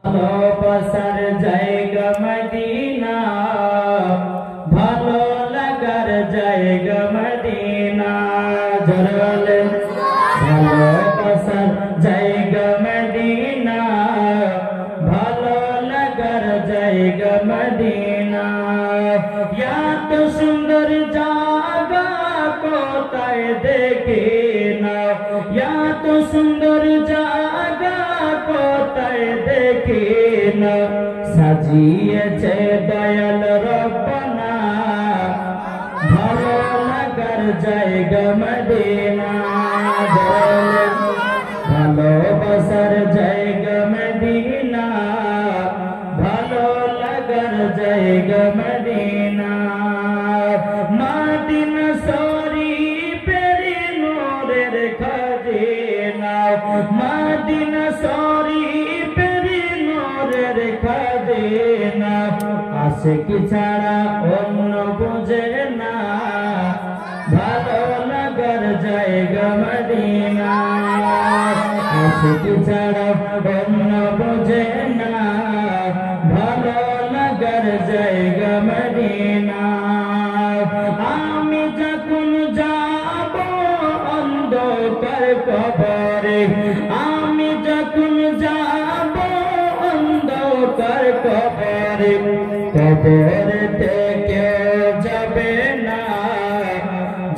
ভালোবাসার জায়গা মদিনা, ভালো লাগার জায়গা মদিনা। জরলে ভালোবাসার জায়গা মদিনা, ভালো লাগার জায়গা মদিনা। এত সুন্দর জায়গা কোথায় দেখি না, এত সুন্দর জায়গা কোথায় দেখি না। সাজিয়েছে দয়াল রব্বানা, ভালো লাগার জায়গা মদিনা। ভালোবাসার জায়গা মদিনা, ভালো লাগার জায়গা মদিনা। মদিনা শরীফের নূরের খাজিনা, মদিনা শরীফের নূরের খাজিনা। আশিক ছাড়া অন্য বুঝে না, ভালো লাগার জায়গা মদিনা। আশিক ছাড়া অন্য বুঝে না, ভালো লাগার জায়গা মদিনা। আমি যখন যাব অন্ধকার কবরে, আমি যখন যাব অন্ধকার কবরে, কবরেতে কেউ যাবে না,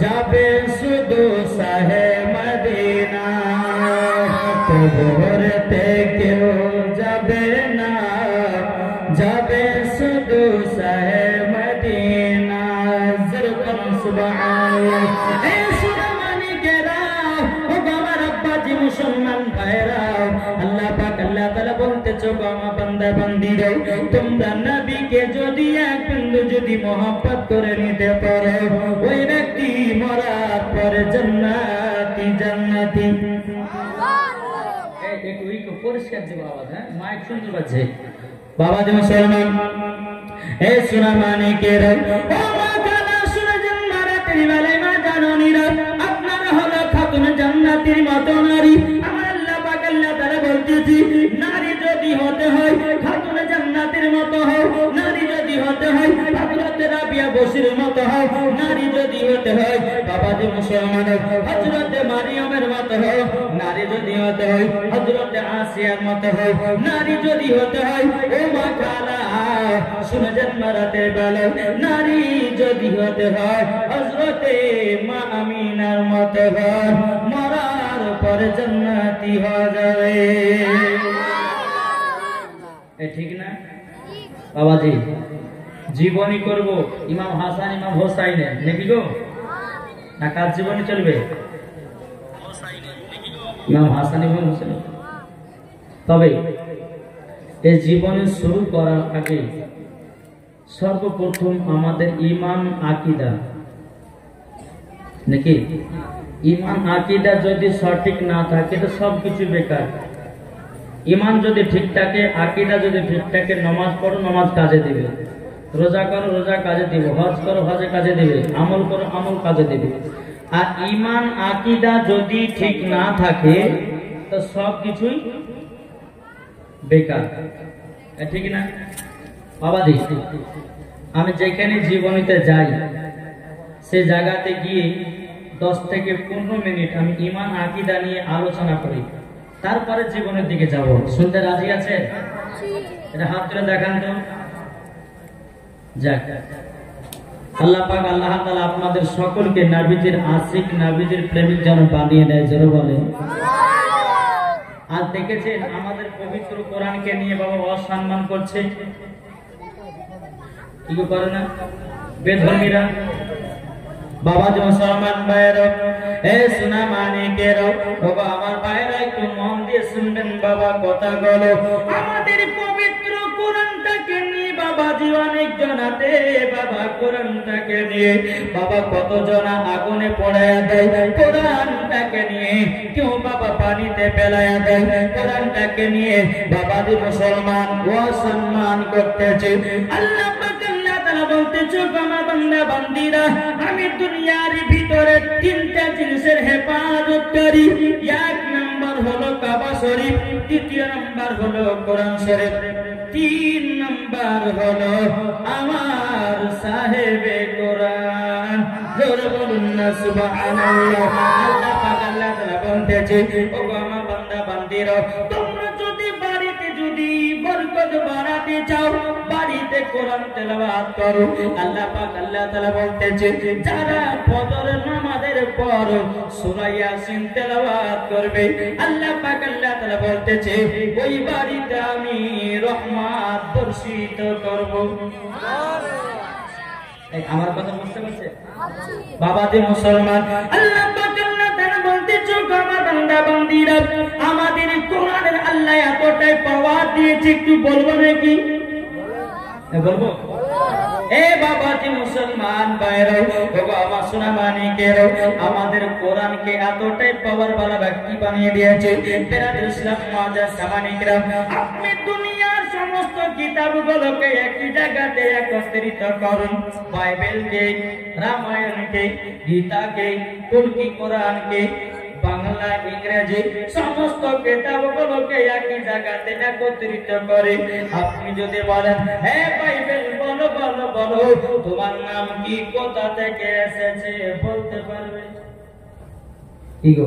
যাবে শুধু শাহে মদিনা। কবরেতে কেউ যাবে না, যাবে শুধু শাহে মদিনা। জরুর সুবহানাল্লাহ। এ সুরামানিকেরা, ও আমার আব্বাজি মুসলমান ভাইরা, আল্লাহ পাক আল্লাহ তাআলা বলতেছো আমার বান্দা বান্দীরা, তোমরা নবীকে যদি এক বিন্দু যদি মহব্বত করে নিতে পারো, ওই ব্যক্তি মরার পরে জান্নাতি জান্নাতি। একটু পরিষ্কার যে বাবা, হ্যাঁ মাইক সুন্দর বাজছে বাবা যে মুসলমান। এ সুরামানিকেরা, ও মা কালা শুনেছেন মারাতের বেলায় মা জাননীরা, আপনারা হলো খাতুন জান্নাতের মতো নারী। আমার আল্লাহ পাক আল্লাহ তাআলা বলতেছি, নারী যদি হতে হয় খাতুন জান্নাতের মতো হও, নারী যদি হতে হয় হযরত রাবিয়া বসির মতো হও, নারী যদি হতে হয় বাবা যে মুসলমান হযরত মারিয়ামের মতো হও, নারী যদি হতে হয় হযরত আসিয়ার মতো হও, নারী যদি হতে হয় ও মা খালা শুনেছেন মারাতের বেলায়, নারী যদি হতে হয় হযরত মা আমিনার মতো হয়, মরার পরে জান্নাতি হয়ে যাবে। এ ঠিক না বাবাজি? জীবনী করব ইমাম হাসান ইমাম হোসাইনের নাকি গো, না কার জীবনী চলবে? ইমাম হাসান ইমাম হোসেন। তবে এই জীবনে শুরু করার আগে সর্বপ্রথম আমাদের ঈমান আকীদা নাকি, ঈমান আকীদা যদি সঠিক না থাকে তো সবকিছু বেকার। ঈমান যদি ঠিক থাকে, আকীদা যদি ঠিক থাকে, নামাজ পড়ো নামাজ কাজে দিবে, রোজা করো রোজা কাজে দিবে, হজ করো হজে কাজে দিবে, আমল করো আমল কাজে দিবে। আর ঈমান আকীদা যদি ঠিক না থাকে তো সবকিছুই বেকার, ঠিক না বাবাজি? আমি যেখানে জীবনীতে যাই সে জায়গাতে গিয়ে 10 থেকে 15 মিনিট আমি ঈমান আকীদা নিয়ে আলোচনা করি, তারপরে জীবনের দিকে যাব। শুনতে রাজি আছে? এটা হাত তুলে দেখান তো। যাক, আল্লাহ পাক আল্লাহ তাআলা আপনাদের সকলকে নবীজির আশিক নবীজির প্রেমিক যেন বানিয়ে দেয়, জোরে বলেন। আর দেখেছেন আমাদের পবিত্র কোরআনকে নিয়ে বাবা অসম্মান করছে, কি করে না বেধর্মীরা। বাবা যে মুসলমান ভাইরা, এ সোনা মানিকেরা, বাবা আমার ভাইরা একটু মন দিয়ে শুনবেন বাবা কথাগুলো। আমাদের পবিত্র কোরআনটাকে নিয়ে বাবাজি অনেক জনাতে বাবা কোরআনটাকে নিয়ে বাবা কত জনা আগুনে পোড়ায়া দেয়, কোরআনটাকে নিয়ে কেউ বাবা পানিতে ফেলায়া দেয়, কোরআনটাকে নিয়ে বাবাজি মুসলমান অসম্মান করতেছে। আল্লাহ বলতেছো আমার বান্দা বান্দীরা, আমি দুনিয়ার ভিতরে 3টা জিনিসের হেফাজত করি। 1 নম্বর হলো কাবা শরীফ, দ্বিতীয় নাম্বার হলো কোরআন শরীফ, 3 নাম্বার হলো আমার সাহেবে কোরআন। জোরে বলুন না সুবহানাল্লাহ। আল্লাহ পাক আল্লাহ তাআলা বলতেছে, ও আমার বান্দা বান্দিরা, তোমরা যদি বাড়িতে যদি বরকত বাড়াতে চাও, বাড়িতে কোরআন তেলাওয়াত করো। আল্লাহ পাক আল্লাহ তাআলা বলতেছে, যারা ফজর নামাজের পর সূরা ইয়াসিন তেলাওয়াত করবে, আল্লাহ পাক আল্লাহ তাআলা বলতেছে, ওই বাড়িতে আমি রহমত বর্ষিত করব। আমার কথা বুঝতে পারছেন বাবা যে মুসলমান? আল্লাহ পাক আল্লাহ তাআলা বলতেছে, আমার বান্দা বান্দীরা, আমাদের কোরআনের আল্লাহ এতটাই পাওয়ার দিয়েছে, একটু বলবো নাকি? বলবো? এ বাবা যে মুসলমান ভাইরা, ও বাবা সোনা মানিকেরা, আমাদের কোরআনকে এতটাই পাওয়ার वाला ব্যক্তি বানিয়ে দিয়েছে। বেরাদুল ইসলাম মাদ্রাসা সামানিকরা, আপনি দুনিয়ার সমস্ত কিতাবগুলোকে একই জায়গাতে একত্রিত করুন। বাইবেলকে, রামায়ণকে, গীতাকে, তুর্কি কোরআনকে, বাংলা, ইংরেজি সমস্ত কিতাবগুলোকে একই জায়গাতে একত্রিত করে আপনি যদি বলেন, হে বাইবেল বলো বলো বলো, তোমার নাম কি, কোথা থেকে এসেছে বলতে পারবে? কি গো,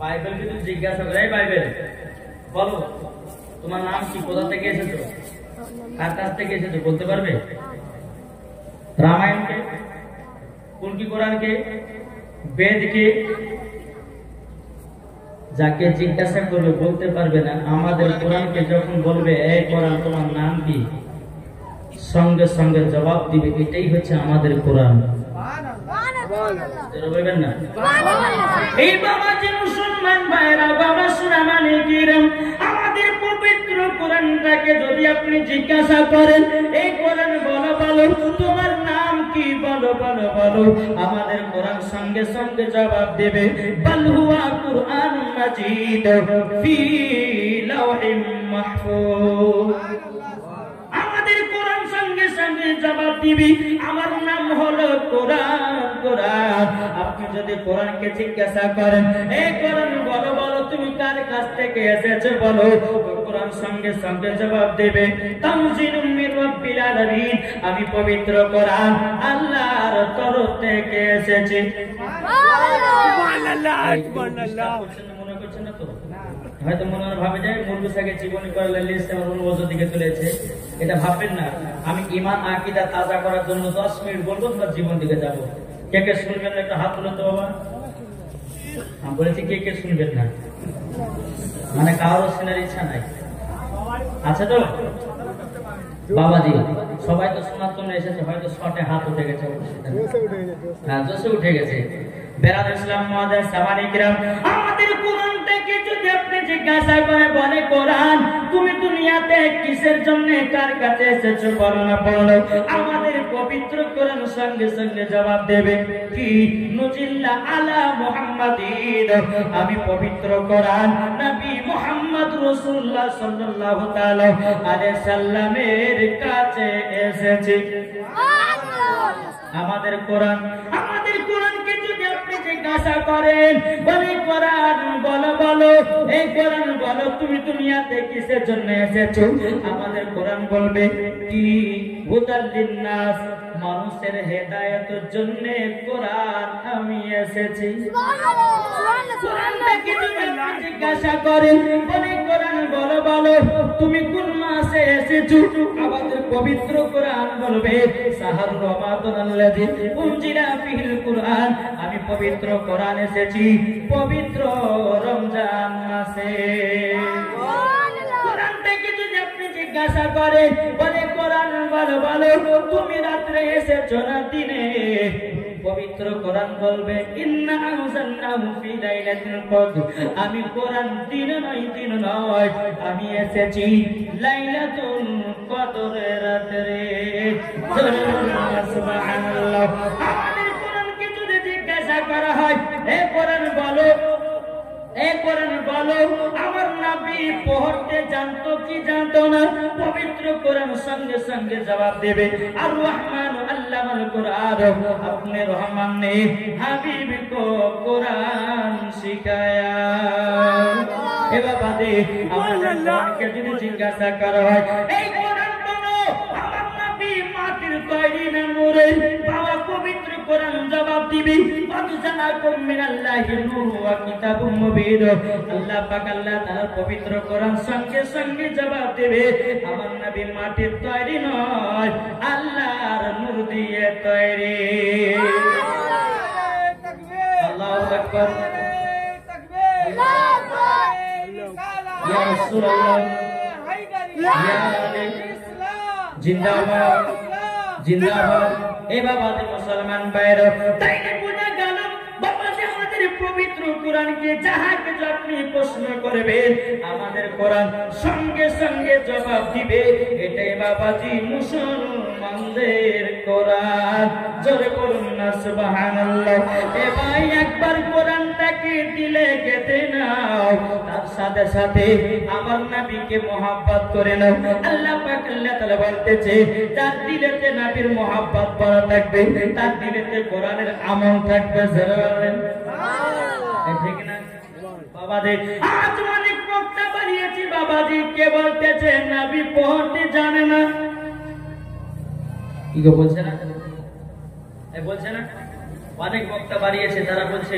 বাইবেল যদি জিজ্ঞাসা করে, বাইবেল বলো তোমার নাম কি, কোথা থেকে এসেছো, কার কাছ থেকে এসেছো বলতে পারবে? রামায়ণকে, তুর্কি কোরআনকে, বেদকে যাকে জিজ্ঞাসা করবে বলতে পারবে না। আমাদের কোরআনকে যখন বলবে, এই কোরআন তোমার নাম কি, সঙ্গে সঙ্গে জবাব দিবে। এটাই হচ্ছে আমাদের কোরআন। বলবেন না? এই বাবা যে মুসলমান ভাইরা, বাবা সোনা মানিকেরা, আমাদের পবিত্র কোরআনটাকে যদি আপনি জিজ্ঞাসা করেন, এই কোরআন বলো বলো তোমার নাম কি, বলো বলো বলো, আমাদের কোরআন সঙ্গে সঙ্গে জবাব দেবে, বাল হুয়া কুরআনুন মাজিদ ফি লাওহিম মাহফুজ। আমাদের কোরআন সঙ্গে সঙ্গে জবাব দিবি, আমার নাম হলো কোরআন। কোরআন আপনি যদি কোরআনকে জিজ্ঞাসা করেন, এই কোরআন বলো বলো তুমি কার কাছ থেকে এসেছো বলো, কোরআন সঙ্গে সঙ্গে জবাব দেবে, তানজিলুম মির রাব্বিল আলামিন, আমি পবিত্র কোরআন আল্লাহর তরফ থেকে এসেছি। সুবহানাল্লাহ সুবহানাল্লাহ। মনে করছেন না তো? হয়তো মনে ভাবে যায় মুরগি সাকে জীবনী করে লিস্ট আমার অনুভূতি দিকে চলেছে, এটা ভাববেন না। আমি ঈমান আকীদা তাজা করার জন্য 10 মিনিট বলবো, তোমার জীবন দিকে যাব। কে কে শুনবেন না? একটা হাত তুলে তো বাবা। আমি বলেছি কে কে শুনবেন না, মানে কারোর শোনার ইচ্ছা নাই, আছে তো? বাবাজি সবাই তো শোনার জন্য এসেছে, হয়তো শটে হাত উঠে গেছে। হ্যাঁ, জোশে উঠে গেছে। বেরাদুল ইসলাম মাদ্রাসা সামানিকরা, আমাদের কোরআনটাকে যদি আপনি জিজ্ঞাসা করে বলে, কোরআন তুমি দুনিয়াতে কিসের জন্য, কার কাছে এসেছো বলো না বলো, আমাদের পবিত্র কোরআন সঙ্গে সঙ্গে জবাব দেবে, কি নুজিল্লা আলা মুহাম্মাদিন, আমি পবিত্র কোরআন নবী মুহাম্মদ রাসূলুল্লাহ সাল্লাল্লাহু তাআলা আলাইহি সাল্লামের কাছে এসেছি। আমাদের কোরআনকে যদি আপনি জিজ্ঞাসা করেন, বলে কোরআন বলো বলো, এই কোরআন বলো তুমি দুনিয়াতে কিসের জন্য এসেছো, আমাদের কোরআন বলবে, কি হুদাল লিন্নাস, মানুষের হেদায়েতের জন্য কোরআন আমি এসেছি। কোরআনটাকে যদি আপনি জিজ্ঞাসা করেন, বলে কোরআন বলো বলো তুমি কোন মাসে এসেছো, আমাদের পবিত্র কোরআন বলবে, শাহরু রমাদানাল্লাযী উনজিলা ফিহিল কুরআন, আমি পবিত্র কোরআন এসেছি পবিত্র রমজান মাসে। কোরআনটাকে যদি আপনি জিজ্ঞাসা করেন, বলে কোরআন বলো বলো তুমি রাত্রে এসেছো না দিনে, পবিত্র কোরআন বলবে, ইন্না আনজালনাহু ফি লাইলাতিল কদর, আমি কোরআন দিন নয় আমি এসেছি লাইলাতুল কদরের রাতে। সুবহানাল্লাহ। আমাদের কোরআনকে যদি জিজ্ঞাসা করা হয়, হে কোরআন বলো, হে কোরআন বলো আমার নবী পড়তে জানতো কি জানতো না, পবিত্র কোরআন সঙ্গে সঙ্গে জবাব দেবে। আর রহমান আল্লামাল কুরআন, আপনি রহমান ने হাবিব কো কোরআন শিখায়া। এ বাবা দে আমাদের কোরআনকে যদি জিজ্ঞাসা করা হয় এই কোরআন বলো আমার নবী মাটির তৈরি না নূরে, বাবা পবিত্র কোরআন জবাব দিবে কদ জাআকুম মিনাল্লাহি নূরু ওয়া কিতাবুম মুবিন। আল্লাহ পাক আল্লাহ তাআলার পবিত্র কোরআন সঙ্গে সঙ্গে জবাব দেবে আমার নবী মাটির তৈরি নয়, আল্লাহর নূর দিয়ে তৈরি। আল্লাহু আকবার, ইয়া রাসূলুল্লাহ, ইয়া আলী জিন্দাবাদ জিন্দাবাদ। এ বাবা দে মুসলমান ভাইরা, তাইলে বুঝা গেল বাবা যে আমাদের পবিত্র কোরআনকে যাহাকে আপনি প্রশ্ন করবেন আমাদের কোরআন সঙ্গে সঙ্গে জবাব দিবে। এটাই বাবাজি মুসলমানদের কোরআন। জোরে করুন না সুবহানাল্লাহ। এ ভাই একবার কোরআনটাকে দিলে গেতে নাও, তার সাথে সাথে আমার নবীকে মহব্বত করে নাও। আল্লাহ পাক আল্লাহ তাআলা বলতেছে যার দিলেতে নবীর মহব্বত ভরা থাকবে তার দিলেতে কোরআনের আমল থাকবে। জোরে বলেন ঠিক না বাবাজি? আজ অনেক বক্তা বানিয়েছি বাবাজি, কে বলতেছে নবী পড়তে জানে না। কি গো বলছে না, বলছে না অনেক বক্তা বাড়িয়েছে, তারা বলছে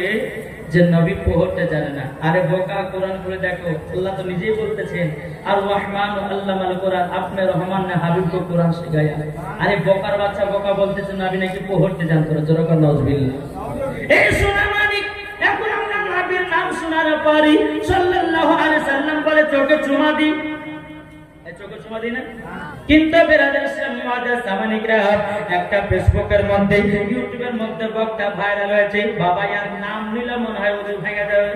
যে নবী পড়তে জানে না। আরে বোকা, কোরআন খুলে দেখো, আল্লাহ তো নিজেই বলতেছেন আর রহমান আল্লামাল কোরআন, আপনি রহমান না হাবিব কো কোরআন শিখায়া। আরে বোকার বাচ্চা বোকা বলতেছে নবী নাকি পড়তে জানতো না। জোরে করে নাউজুবিল্লাহ। এই সোনা মানিক, এখন আমরা নবীর নাম শোনার পরে সাল্লাল্লাহু আলাইহি সাল্লাম বলে চোখে চুমা দি, চোখে চুমা দি না। কিন্তু বেরাদার মুআদ্দাস সামানিকরা একটা ফেসবুকের মধ্যে ইউটিউবের মধ্যে বক্তা ভাইরাল হয়েছে, বাবা ইয়ার নাম নিলে মনে হয় ওদের ভেঙে যাবে।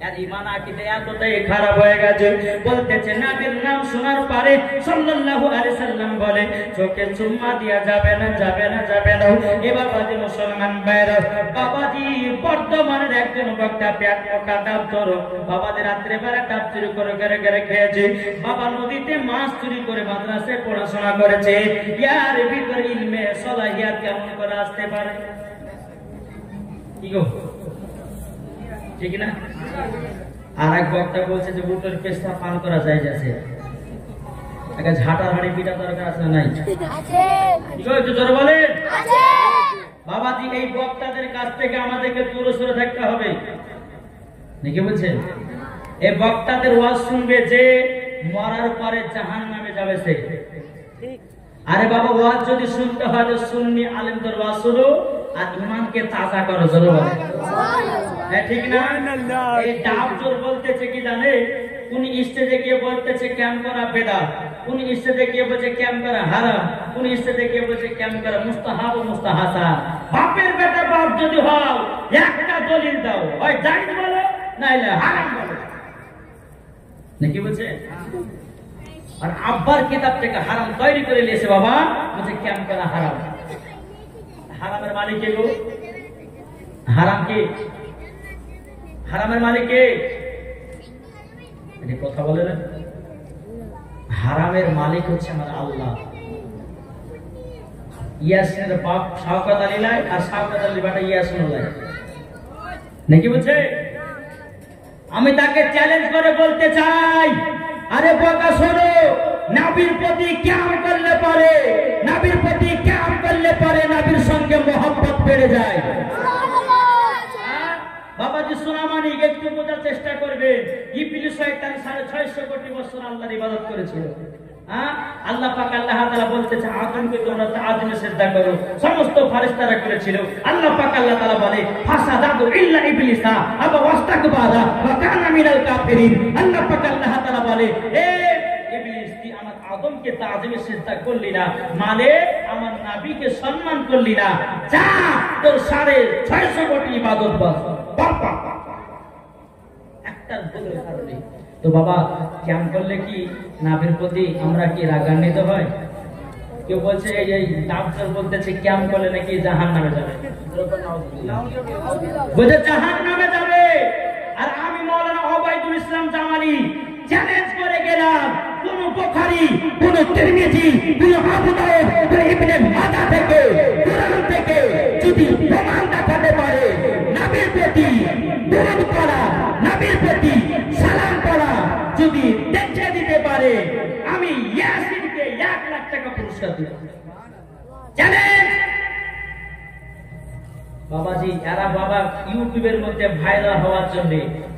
আর ঈমান আকীদা এতটাই খারাপ হয়ে গেছে, বলতেছে নবীর নাম শোনার পরে সাল্লাল্লাহু আলাইহি সাল্লাম বলে চোখে চুম্মা দেয়া যাবে না, যাবে না, যাবে না। এ বাবাজি মুসলমান ভাইরা, বাবাজি বর্তমানের একজন বক্তা পেট মোটা ডাব ধরো, বাবাজি রাত্রে বেলা ডাব চুরি করে ঘরে ঘরে খেয়েছে, বাবা নদীতে মাছ চুরি করে মাদ্রাসায় পড়াশোনা করেছে। ইয়ার ভিতর ইলমে সলাহিয়াত কেমন করে আসতে পারে? কি গো ঠিক না? আর এক বক্তা বলছে যে উটের পেশা পান করা যায় আছে, একটা ঝাঁটার হাড়ি পিটা দরকার আছে না? নাই আছে। একটু জোরে বলেন আছে। বাবাজি এই বক্তাদের কাছ থেকে আমাদেরকে দূরে সরে থাকতে হবে নাকি বলছেন? এই বক্তাদের ওয়াজ শুনবে যে মরার পরে জাহান্নামে যাবে সে। আরে বাবা ওয়াজ যদি শুনতে হয় তো সুন্নি আলেমদের ওয়াজ শুনো আর ঈমানকে তাজা করো। জোরে বলেন ঠিক না? এই ডাব জোর বলতেছে কি জানে, কোন স্টেজে গিয়ে বলতেছে ক্যাম্প করা বেদাত, কোন স্টেজে গিয়ে বলছে ক্যাম্প করা হারাম, কোন স্টেজে গিয়ে বলছে ক্যাম্প করা মুস্তাহাব ও মুস্তাহাসান। বাপের বেটা বাপ যদি হও একটা দলিল দাও, হয় জায়েজ বলো নাইলে হারাম বলো, নাকি বলছে? আর আব্বার কিতাব থেকে হারাম তৈরি করে নিয়েছে বাবা, বলছে ক্যাম্প করা হারাম। হারামের মালিক কে গো? হারাম কি? হারামের মালিক কে? এটা কথা বলে না। হারামের মালিক হচ্ছে আমার আল্লাহ। ইয়াসিনের বাপ শাওকত আলী লাই আর শাওকত আলী বাটা ইয়াসিন লাই, নাকি বলছে? আমি তাকে চ্যালেঞ্জ করে বলতে চাই, আরে বোকা শোনো, নবীর প্রতি কিয়াম করলে পারে, নবীর প্রতি কিয়াম করলে পারে নবীর সঙ্গে মোহাম্মত বেড়ে যায়। বাবাজি সোনামানি একটু বোঝার চেষ্টা করবেন, ইবলিস শয়তান 650 কোটি বছর আল্লাহর ইবাদত করেছিল। আল্লাহ পাক আল্লাহ তাআলা বলতেছে আদমকে তোমরা তাআজিমে সিজদা করো, সমস্ত ফেরেশতারা করেছিল। আল্লাহ পাক আল্লাহ তাআলা বলে ফাসাদাতু ইল্লা ইবলিসা আবা ওয়াস্তাকবারা ওয়া কানা মিনাল কাফিরিন। আল্লাহ পাক আল্লাহ তাআলা বলে এ ইবলিস তুই আমার আদমকে তাআজিমে সিজদা করলি না, মানে আমার নবীকে সম্মান করলি না, যা তোর 650 কোটি ইবাদত বস বাবা একটা ভুলের কারণে। তো বাবা ক্যাম করলে কি নবীর প্রতি আমরা কি রাগান্বিত হয়? কেউ বলছে এই ডাক্তার বলতেছে ক্যাম করলে নাকি জাহান্নামে যাবে, বলছে জাহান্নামে যাবে। আর আমি মাওলানা ওবাইদুল ইসলাম জামালি চ্যালেঞ্জ করে গেলাম, কোন বুখারী, কোন তিরমিজি, কোন আবু দাউদ, কোন ইবনে মাজাহ থেকে, কুরআন থেকে যদি প্রমাণ দেখাতে পারে নবীর প্রতি দরুদ পড়া, নবীর প্রতি সালাম পড়া যদি দেখিয়ে দিতে পারে, আমি ইয়াসিনকে 1 লাখ টাকা পুরস্কার দেব। চ্যালেঞ্জ। বাবাজি এরা বাবা ইউটিউবের মধ্যে ভাইরাল হওয়ার জন্য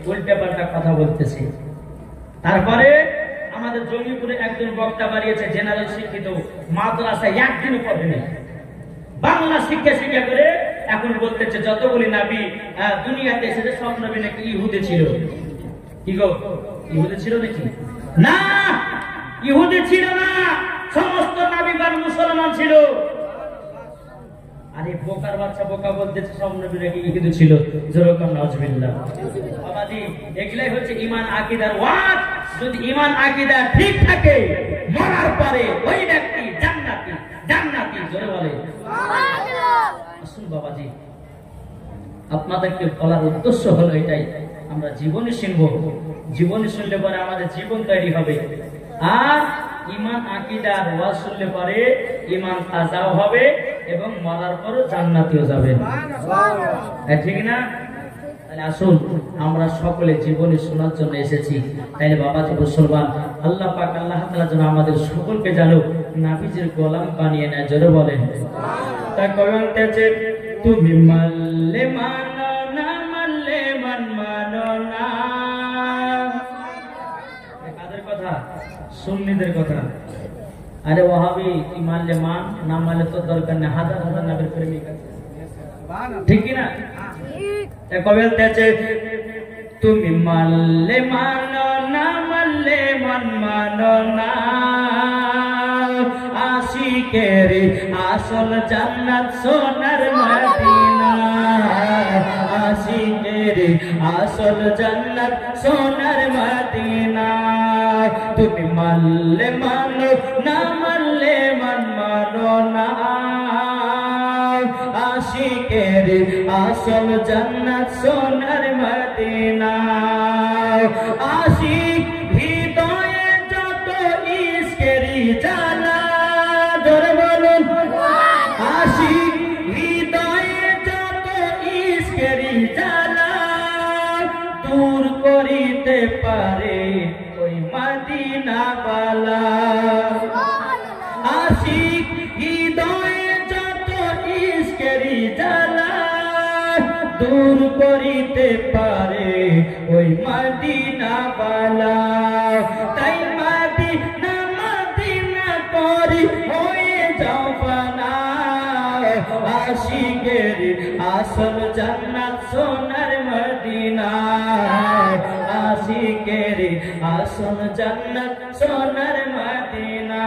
উল্টা পাল্টা কথা বলতেছে। তারপরে আমাদের জমিপুরে একজন বক্তা বাড়িয়েছে, জেনারেল শিক্ষিত, মাদ্রাসায় একদিনও পড়ে নেই, বাংলা শিক্ষা করে এখন বলতেছে যতগুলি নবী দুনিয়াতে এসেছে সব নবী নাকি ইহুদি ছিল। কি গো, ইহুদি ছিল নাকি? না, ইহুদি ছিল না, সমস্ত নবীগণ মুসলমান ছিল। আরে বোকার বাচ্চা বোকা বলতেছে সব নবী নাকি ইহুদি ছিল। যেরকম নাউজুবিল্লাহ। বাবাজি এগুলাই হচ্ছে ঈমান আকীদার ওয়াজ। যদি ঈমান আকীদা ঠিক থাকে মরার পরে ওই ব্যক্তি জান্নাতি, জান্নাতি। জোরে বলে সুবহানাল্লাহ। আসুন বাবাজি, আপনাদেরকে বলার উদ্দেশ্য হলো এটাই, আমরা জীবনে শুনবো, জীবনে শুনলে পরে আমাদের জীবন তৈরি হবে। আর ঈমান আকীদার ওয়াজ শুনলে পরে ঈমান তাজাও হবে এবং মরার পরও জান্নাতিও যাবেন। ঠিক না? তাহলে আসুন আমরা সকলে জীবনে শোনার জন্য এসেছি। তাইলে বাবাজি মুসলমান, আল্লাহ পাক আল্লাহ তাআলা যেন আমাদের সকলকে জানো নবীজির গোলাম বানিয়ে নেয়। জোরে বলেন তাই কইতেছে, তুমি মানলে মানো না, মানলে মানো না। কাদের কথা? সুন্নিদের কথা। আরে ওয়াহাবি কি মানলে মান, না মানলে তো দরকার নেই, হাজার হাজার নবীর প্রেমিক আছে। ঠিক কি না? কবে বলতেছে, তুমি মানলে মানো না, মানলে মানো না। আশিকের আসল জান্নাত সোনার মদিনা, আশিকের আসল জান্নাত সোনার মদিনা। তুমি মানলে মানো না, মানলে মানো না। আশিকের আসল জান্নাত সোনার মদিনা। আশিক হৃদয়ে যত ইশকেরি জ্বালা, জোরে বলুন আশিক হৃদয়ে যত ইশকেরি জ্বালা, দূর করিতে পারে ওই মদিনা ওয়ালা। আশিক হৃদয়ে যত ইশকেরি জ্বালা, দূর করিতে পারে ওই মদিনা ওয়ালা। তাই মদিনা মদিনা করি হয়ে যাও ফানা। আশিকের আসল জান্নাত সোনার মদিনা, আশিকের আসল জান্নাত সোনার মদিনা।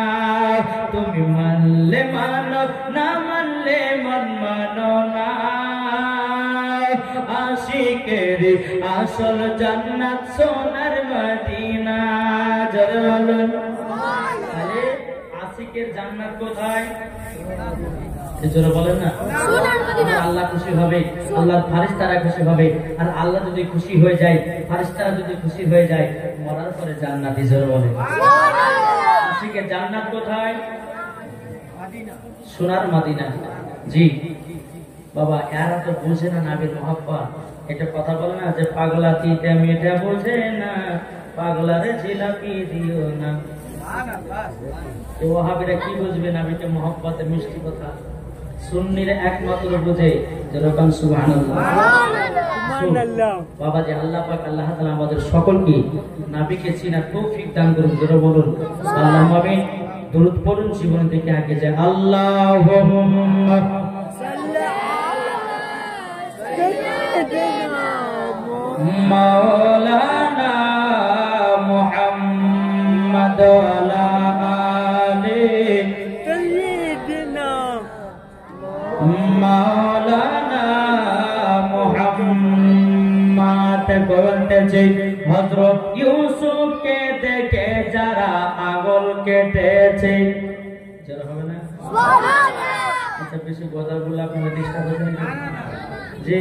তুমি মানলে মানো না, মানলে মানো না। আশিকের আসল জান্নাত সোনার মদিনা। জোরে বলুন তাহলে আশিকের জান্নাত কোথায়? জোরে বলেন না, আল্লাহ খুশি হবে, আল্লাহর ফেরেশতারা খুশি হবে। আর আল্লাহ যদি খুশি হয়ে যায়, ফেরেশতারা যদি খুশি হয়ে যায়, মরার পরে জান্নাতি। জোরে বলেন সুবহানাল্লাহ। আশিকের জান্নাত কোথায়? সোনার মদিনা। জি বাবা, এরা তো বুঝে না নবীর মহব্বত। এটা কথা বলে না যে পাগলা তিতা মিঠা বোঝে না, পাগলারে জিলাপি দিও না। ওয়াহাবিরা কি বুঝবে নবীকে মহব্বতের মিষ্টি কথা? সুন্নিরা একমাত্র বুঝে। যেরকম সুবহানাল্লাহ। বাবা যে আল্লাহ পাক আল্লাহ তাআলা আমাদের সকলকে নবীকে চিনার তৌফিক দান করুন। জোরে বলুন আল্লাহুম্মা আমিন। দরুদ পড়ুন, জীবন থেকে আগে যায়। আল্লাহুম্মা মাওলানা মুহাম্মদ ওয়ালা আলি সাইয়্যিদিনা মাওলানা মুহাম্মদ। বলতেছে হযরত ইউসুফকে দেখে যারা আঙুল কেটেছে। যারা হবে না সুবহানাল্লাহ। আচ্ছা বেশি গজালগুলো আপনারা ডিস্টার্ব হচ্ছেন না? জি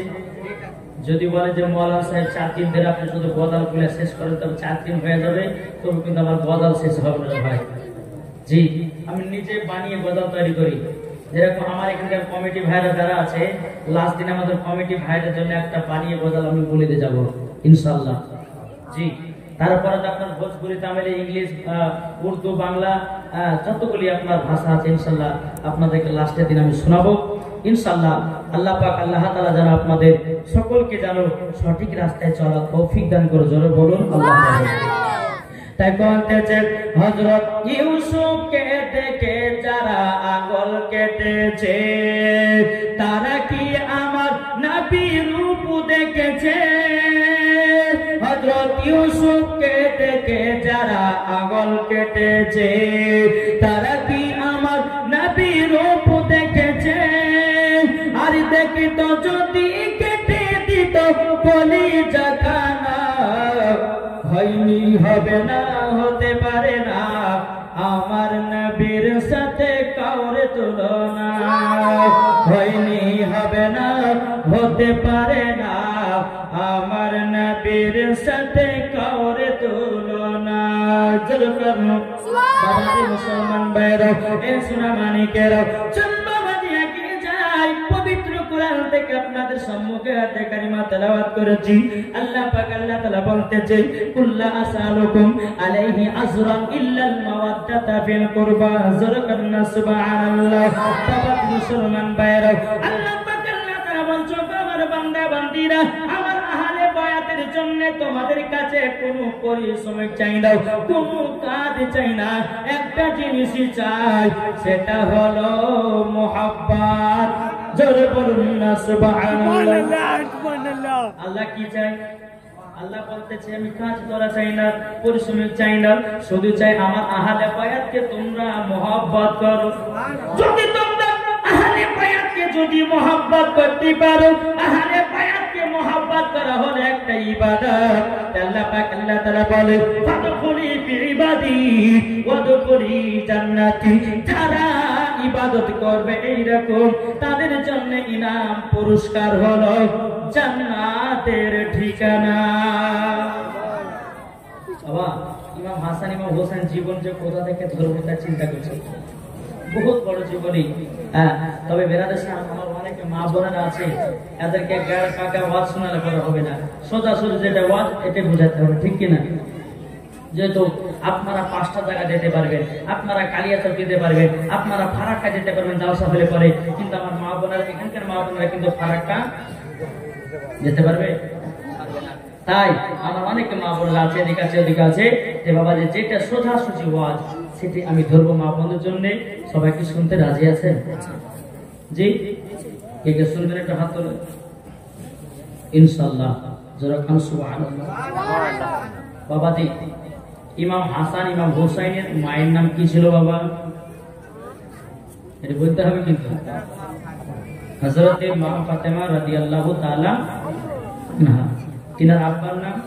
যদি বলে যে মৌলানা সাহেব 4 দিন ধরে আপনি শুধু গজাল গুলো শেষ করেন তবে 4 দিন হয়ে যাবে, তবু কিন্তু আমার গজাল শেষ হবে না ভাই। জি, আমি নিজে বানিয়ে গজাল তৈরি করি। যেরকম আমার এখানকার কমিটি ভাইরা যারা আছে, লাস্ট দিন আমাদের কমিটি ভাইদের জন্য একটা বানিয়ে গজাল আমি বলে দিয়ে যাবো ইনশাআল্লাহ। জি, তারপরে আপনার ভোজপুরি, তামিল, ইংলিশ, উর্দু, বাংলা, যতগুলি আপনার ভাষা আছে ইনশাআল্লাহ আপনাদেরকে লাস্টের দিন আমি শোনাবো ইনশাআল্লাহ। আল্লাহ পাক আল্লাহ তাআলা যেন আপনাদের সকলকে যেন সঠিক রাস্তায় চলার তৌফিক দান করে, জোরে বলুন আল্লাহ। তাই বলতেছে হযরত ইউসুফকে দেখে যারা আঙ্গুল কেটেছে, তারা কি আমার নবীর রূপ দেখেছে? হযরত ইউসুফকে দেখে যারা আঙ্গুল কেটেছে, তারা কি আমার নবীর রূপ দেখেছে? আর দেখিত যদি কেটে দিত কলিজা খানা, হয়নি হবে না হতে পারে না আমার নবীর সাথে কাউরে তুলনা, হয়নি হবে না হতে পারে না আমার নবীর সাথে কাউরে তুলনা। মুসলমান ভাইরা, এ সোনা মানিকেরা, পবিত্র কোরআন থেকে আপনাদের সম্মুখে আয়াতে কারিমা তেলাওয়াত করেছি। আল্লাহ পাক আল্লাহ তাআলা বলতেছে, কুল্লা আসালুকুম আলাইহি আজরান ইল্লাল মাওয়াদ্দাতা ফিল কুরবা। যারাকান্না সুবহানাল্লাহ। তাবাত মুসলমান ভাইরা, আল্লাহ পাক আল্লাহ তাআলা বলছে, আমার বান্দা বান্দীরা, আমার আহলে বায়াতের জন্য তোমাদের কাছে কোনো পরিশ্রম চাই না, কোনো কাজ চাই না, একটা জিনিসই চাই, সেটা হলো মুহাব্বত। জোরে বলুন না সুবহানাল্লাহ। আল্লাহ কি চাই? আল্লাহ বলতেছে আমি কাজ করা চাই না, পরিশ্রম চাই না, শুধু চাই আমার আহলে বায়াতকে তোমরা মুহাব্বত করো। যদি তোমরা আহলে বায়াতকে যদি মুহাব্বত করতে পারো, আহলে বায়াতকে মুহাব্বত করা হলো একটা ইবাদত। আল্লাহ পাক আল্লাহ তাআলা বলে, ফাদখুলি ফি ইবাদি ওয়াদখুলি জান্নাতি। যারা ইবাদত করবে এইরকম, তাদের জন্য ইনাম পুরস্কার হলো জান্নাতের ঠিকানা। বাবা, ইমাম হাসান ইমাম হোসেন জীবন যে কোথা থেকে ধরবো তা চিন্তা করছে, বহুত বড় জীবনী। তবে বেরাদের সামনে আমার অনেকে মা বোনেরা আছে, এদেরকে গায়ের পাকা ওয়াজ শোনালে করা হবে না, সোজাসুজি যেটা ওয়াজ এটা বোঝাতে হবে, ঠিক কিনা? যেহেতু আপনারা 5টা জায়গা যেতে পারবেন, আপনারা কালিয়াচক যেতে পারবেন, আপনারা ফারাক্কা যেতে পারবেন জালসা হলে পরে, কিন্তু আমার মা বোনেরা, এখানকার মা বোনেরা কিন্তু ফারাক্কা যেতে পারবে। তাই আমার অনেক মা বোনেরা আছে, এদিকে আছে ওদিকে আছে, যে বাবা যেটা সোজাসুজি ওয়াজ সেটি আমি ধরবো মা বোনদের জন্য। সবাই কি শুনতে রাজি আছেন? জি, কে কে শুনবেন একটা হাত তোলেন ইনশাআল্লাহ। যারা খান সুবহানাল্লাহ। বাবাজি, ইমাম হাসান ইমাম হোসাইনের মায়ের নাম কি ছিল বাবা? এটা বলতে হবে কিন্তু। হযরত মা ফাতেমা রাদিয়াল্লাহু তাআলা আনহা। তিনার আব্বার নাম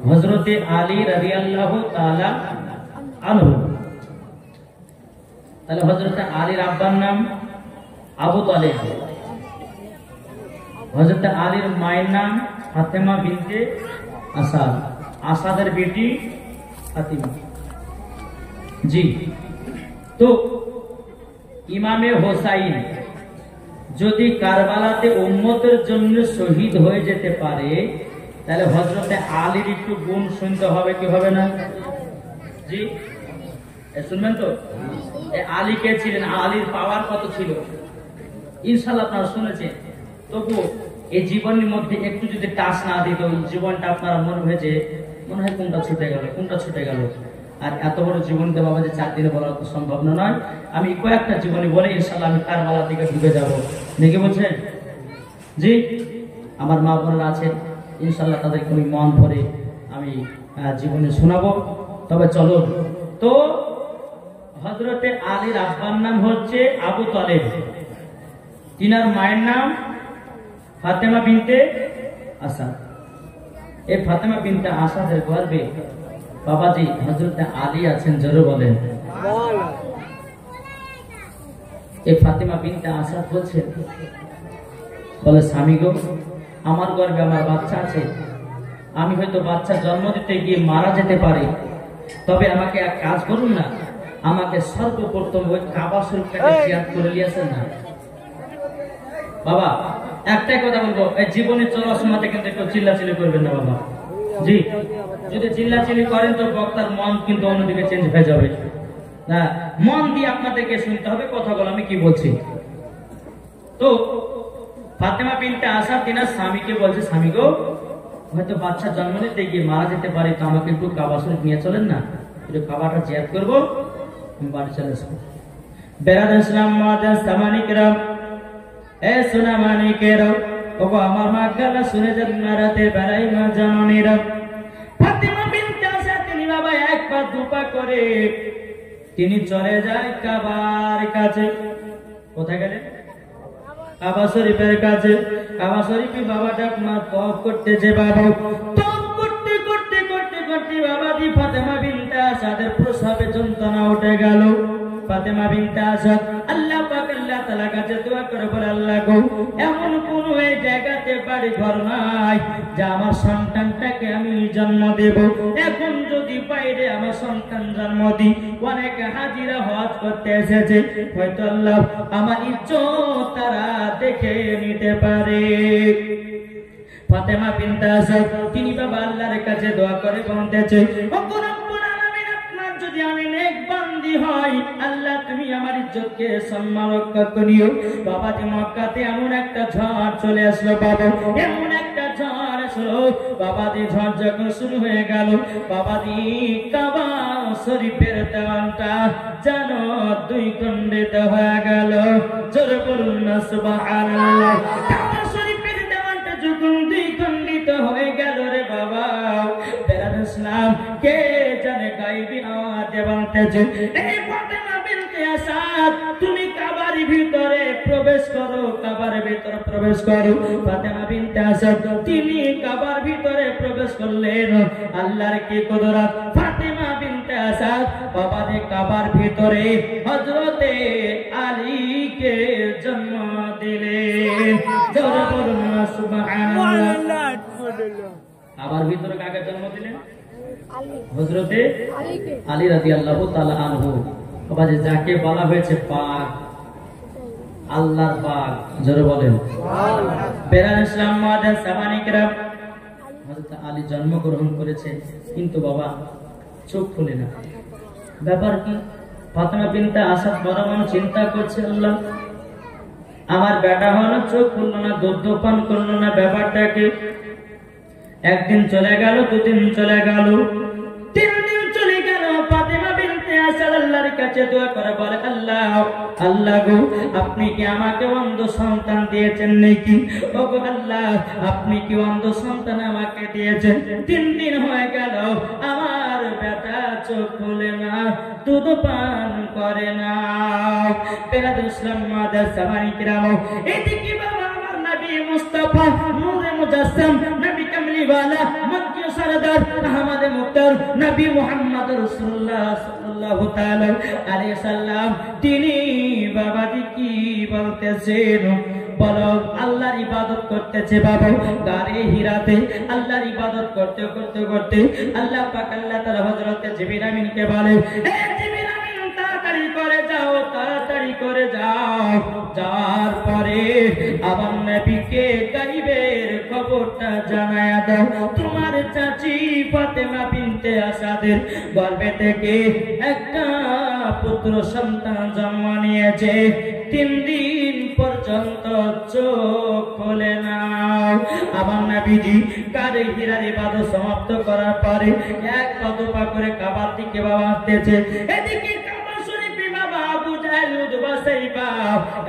হযরত আলী রাদিয়াল্লাহু তাআলা আনহু। তাহলে হযরত আলীর আব্বার নাম আবু তালেব। হযরত আলীর মায়ের নাম ফাতেমা বিনতে আসাদ, আসাদের বেটি ফাতিমা। জি, তো ইমামে হোসাইন যদি কারবালাতে উম্মতের জন্য শহীদ হয়ে যেতে পারে, তাহলে হযরতে আলীর একটু গুণ শুনতে হবে কি হবে না? জি, শুনবেন তো? আলী কে ছিলেন, আলীর পাওয়ার কত ছিল ইনশাআল্লাহ আপনারা শুনেছেন। তবু এই জীবনের মধ্যে একটু যদি টাচ না দিত, জীবনটা আপনারা মনে হয়েছে মনে হয় কোনটা ছুটে গেল, কোনটা ছুটে গেল। আর এত বড় জীবনটা বাবা যে 4 দিনে বলা তো সম্ভব নয়। আমি কয়েকটা জীবনী বলে ইনশাআল্লাহ আমি কারবালা থেকে ঢুকে যাব, দেখে বলছেন? জি, আমার মা বোনেরা আছেন ইনশাআল্লাহ, তাদেরকে আমি মন ভরে আমি জীবনে শোনাবো। তবে চলো, তো হযরতে আলীর আব্বার নাম হচ্ছে আবু তালেব, তিনার মায়ের নাম ফাতেমা বিনতে আসাদ। এই ফাতেমা বিনতে আসাদের গর্ভে বাবাজি হযরতে আলী আছেন, জোরে বলেন। এই ফাতেমা বিনতে আসাদ বলছে, বলে স্বামী গো, আমার গর্ভে আমার বাচ্চা আছে, আমি হয়তো বাচ্চা জন্ম দিতে গিয়ে মারা যেতে পারি, তবে আমাকে এক কাজ করুন না, আমাকে সর্বপ্রথম ওই কাবা শরীফটাকে জিয়ারত করে নিয়েছেন না। বাবা একটাই কথা বলবো, এই জীবনে চলার সময়তে কিন্তু একটু চিল্লাচিল্লি করবেন না বাবা। জি, যদি চিল্লাচিল্লি করেন তো বক্তার মন কিন্তু অন্যদিকে চেঞ্জ হয়ে যাবে। না, মন দিয়ে আপনাদেরকে শুনতে হবে কথাগুলো আমি কি বলছি। তো ফাতেমা বিনতে আসাদ তিনার স্বামীকে বলছে, স্বামী গো, হয়তো বাচ্চা জন্ম নিতে গিয়ে মারা যেতে পারে, তো আমাকে একটু কাবা শরীফ নিয়ে চলেন না, একটু কাবাটা জিয়ারত করবো, আমি বাড়ি চলে আসবো। বেরাদ ইসলাম মাদাস সামানিকরাম, এ সোনা মানিকেরাও, ওগো আমার মা গালা শুনে যান রাতের বেলায় মা জননীরা। ফাতেমা বিনতে আসাদ তিনি বাবা এক পা দুপা করে তিনি চলে যায় কাবার কাছে। কোথায় গেলেন? কাবা শরীফের কাছে। কাবা শরীফে বাবাটা আপনার তওয়াফ করতেছে। বাবা তওয়াফ করতে করতে করতে করতে বাবাজি ফাতেমা বিনতে আসাদের প্রসবে যন্ত্রণা উঠে গেল। ফাতেমা বিনতে আসাদ আল্লাহ পাক আল্লাহ তাআলা কাছে দোয়া করে বলে, আল্লাহ গো, এমন কোন এই জায়গাতে বাড়ি ঘর নাই যে আমার সন্তানটাকে আমি জন্ম দেব। এখন যদি বাইরে আমার সন্তান জন্ম দিই, অনেক হাজিরা হজ করতে এসেছে, হয়তো আল্লাহ আমার ইজ্জত তারা দেখে নিতে পারে। ফাতেমা বিনতে আসাদ তিনি বাবা আল্লাহর কাছে দোয়া করে বলতেছে, ও রব্বুল আলামিন, আপনার যদি আমি নেক বান্দি হই, আল্লাহ তুমি আমার ইজ্জতকে সম্মান রক্ষা করিও। বাবাজি মক্কাতে এমন একটা ঝড় চলে আসলো বাবা, এমন একটা ঝড় আসলো বাবাজি। ঝড় যখন শুরু হয়ে গেল বাবাজি, কাবা শরীফের দেওয়ালটা যেন দুই খণ্ডিত হয়ে গেল। জোরে বলুন না সুবহানাল্লাহ। কাবা শরীফের দেওয়ালটা যখন দুই খণ্ডিত হয়ে গেল রে বাবা, বেরাদ ইসলাম কে জানে গায়বী আওয়াজে বলতেছে, এই ফাতেমা বিনতে আসাদ, তুমি কাবার ভিতরে প্রবেশ করো, কাবার ভিতরে প্রবেশ করো। ফাতেমা বিনতে আসাদ তিনি কাবার ভিতরে প্রবেশ করলেন। আল্লাহর কি কুদরত! ফাতেমা বিনতে আসাদ বাবারে কাবার ভিতরে হযরতে আলীকে জন্ম দিলেন। জোরে বলুন না সুবহানাল্লাহ। কাবার ভিতরে কাকে জন্ম দিলেন? হযরতে আলী রাদিয়াল্লাহু তাআলা আনহু। বাবাজি যাকে বলা হয়েছে পাক, আল্লাহর পাক, জোরে বলেন সুবহানাল্লাহ। বেরাদ ইসলাম মাদাস সামানিকরাম, হযরত আলী জন্মগ্রহণ করেছে, কিন্তু বাবা চোখ খুলে না। ব্যাপার কি? ফাতেমা বিনতে আসাদ বড় মন চিন্তা করছে, আল্লাহ আমার বেটা হলো, চোখ খুললো না, দুধ পান করলো না, ব্যাপারটা কি? একদিন চলে গেল, দুদিন চলে গেল, তিন দিন চলে গেল। ফাতেমা বিনতে আসাদ আল্লাহর কাছে দোয়া করে বলে, আল্লাহ আল্লাহ গো, আপনি কি আমাকে অন্ধ সন্তান দিয়েছেন নাকি? ও গো আল্লাহ, আপনি কি অন্ধ সন্তান আমাকে দিয়েছেন? তিন দিন হয়ে গেল, আমার বেটা চোখ খুলে না, দুধ পান করে না। বেরাদ ইসলাম মাদাস সামানিকরাম, এদিকে বাবা আমার নবী মুস্তাফা নূরে মুজাসসাম, নবী কামলিওয়ালা, মক্কি সরদার, আহমদ মুক্তার, নবী মুহাম্মদ রাসূলুল্লাহ সাল্লাল্লাহু তাআলা আলাইহি সাল্লাম, তিনি বাবাজি কি বলতেছেন? বলো, আল্লাহর ইবাদত করতেছে বাবা গারে হিরাতে। আল্লাহর ইবাদত করতে করতে করতে আল্লাহ পাক আল্লাহ তাআলা হযরত জিবরিল আমিনকে বলে, এ জিবরিল আমিন, তাড়াতাড়ি করে যাও, তাড়াতাড়ি করে যাও। যাওয়ার পরে আমার নবীকে গায়বের খবরটা জানায়া দাও, তোমার চাচি ফাতেমা বিনতে আসাদের গর্ভে থেকে একটা পুত্র সন্তান জন্ম নিয়েছে, 3 দিন পর্যন্ত চোখ খোলে না। আমার নবীজি গারে হিরার ইবাদত সমাপ্ত করার পরে এক কদপা করে কাবার দিকে বাবা আসতেছে। এদিকে কাবা শরীফে বাবা আবু জাহেল উতবা সাইবা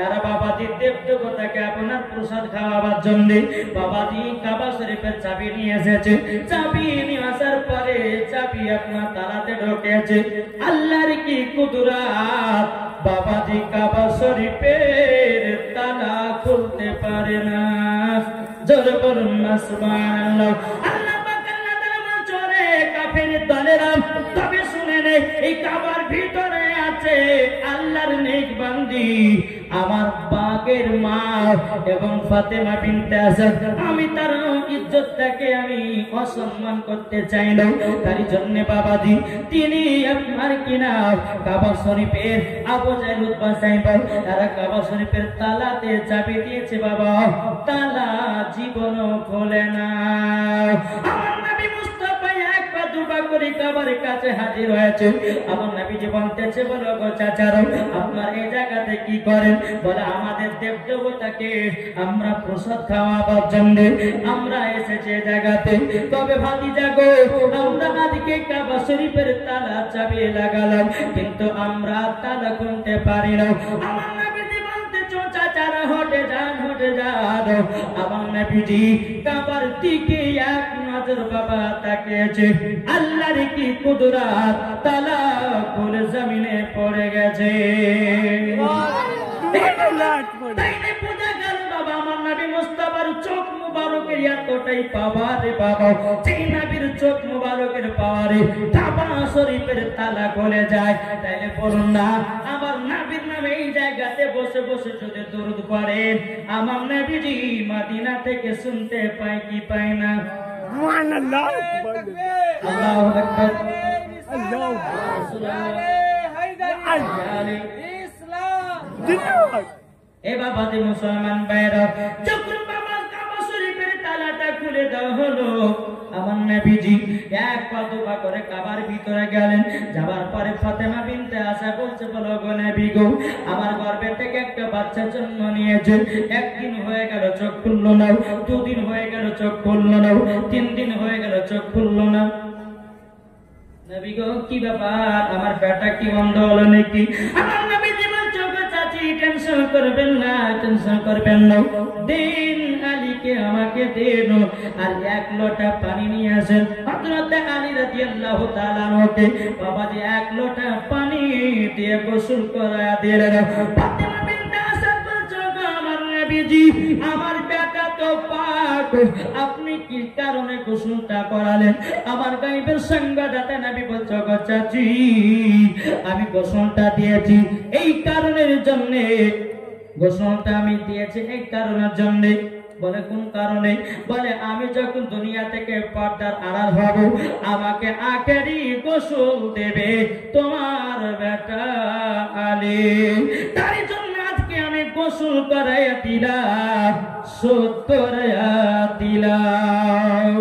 এরা বাবাজি দেব দেবতাকে আপনার প্রসাদ খাওয়াবার জন্য বাবাজি কাবা শরীফের চাবি নিয়ে এসেছে। চাবি নিয়ে আসার পরে চাবি আপনার তালাতে ঢোকেছে। আল্লাহর কি কুদরত! বাবাজি কাবা শরীফের তালা খুলতে পারে না। জোরে বলুন না সুবহানাল্লাহ। আল্লাহ পাক আল্লাহ তাআলা চোরে কাফের দলেরা, তবে শুনে নে, এই কাবার ভিতরে আছে আল্লাহর নেক বান্দি আমার পাকের মা এবং ফাতেমা বিনতে আসাদ, আমি তার ইজ্জতটাকে আমি অসম্মান করতে চাই না। তার জন্য বাবাজি তিনি আপনার কিনা কাবা শরীফের আবু জাহেল উতবা সাইবা তারা কাবা শরীফের তালাতে চাবি দিয়েছে বাবা, তালা জীবনও খোলে না। আমার নবী মুস্তাফা একবার দুবার করে কাবার কাছে হাজির হয়েছে। আমার নবীজি বলতেছে, বলো গো চাচারা আপনার এই জায়গাতে কি করেন? বলে আমাদের দেব দেবতাকে আমরা প্রসাদ খাওয়াবার জন্য আমরা এসেছি এই জায়গাতে। তবে ভাতিজা গো, আমরা আজকে কাবা শরীফের তালা চাবি লাগালাম, কিন্তু আমরা তালা খুলতে পারি না। আমার নবীজি বলতেছে, চাচারা হটে যান, হটে যান। আমার নবীজি কাবার দিকে এক নজর বাবা তাকিয়েছে, আল্লাহর কি কুদরত, তালা খুলে জমিনে পড়ে গেছে। আমার নবী মুস্তাফার চোখ মুবারকের এতটাই পাওয়ার রে বাবা, সেই নবীর চোখ মুবারকের পাওয়ারে কাবা শরীফের তালা খুলে যায়। তাইলে বলুন না, আমার নবীর নামে এই জায়গাতে বসে বসে যদি দরুদ পড়েন, আমার নবীজি মদিনা থেকে শুনতে পায় কি পায় না? আল্লাহু আকবার, আল্লাহু আকবার। এ বাবা যে মুসলমান ভাইরা, যখন বাবা কাবা শরীফের তালাটা খুলে দেওয়া হলো, আমার নবীজি এক পা দুপা করে কাবার ভিতরে গেলেন। যাবার পরে ফাতেমা বিনতে আসাদ বলছে, বলো গো নবী গো, আমার গর্ভে থেকে একটা বাচ্চা জন্ম নিয়েছে, একদিন হয়ে গেল চোখ খুললো না, দুদিন হয়ে গেল চোখ খুললো না, 3 দিন হয়ে গেল চোখ খুললো না। নবী গো কি ব্যাপার, আমার পেটটা কি বন্ধ হলো নাকি? আমার নবীজি বলছে, গো চাচি টেনশন করবেন না, টেনশন করবেন না, দিন আলীকে আমাকে দেন আর 1 লোটা পানি নিয়ে আসেন। হযরত আলী রাদিয়াল্লাহু তাআলা ওকে বাবাজি 1 লোটা পানি দিয়ে গোসল করায়া দিলেন। ফাতেমা বিনতে আসাদ বলছে, গো আমার নবীজি, আমার বেটা তো পাক, আপনি কি কারণে গোসলটা করালেন? আমার গায়েবের সংবাদদাতা নবী বলছে, গো চাচি আমি গোসলটা দিয়েছি এই কারণের জন্য, গোসলটা আমি দিয়েছি এই কারণের জন্য। বলে কোন কারণে? বলে আমি যখন দুনিয়া থেকে পর্দার আড়াল হব, আমাকে আখেরি গোসল দেবে তোমার বেটা আলী, তার জন্য আজকে আমি গোসল করাইয়া দিলাম, শোধ করাইয়া দিলাম।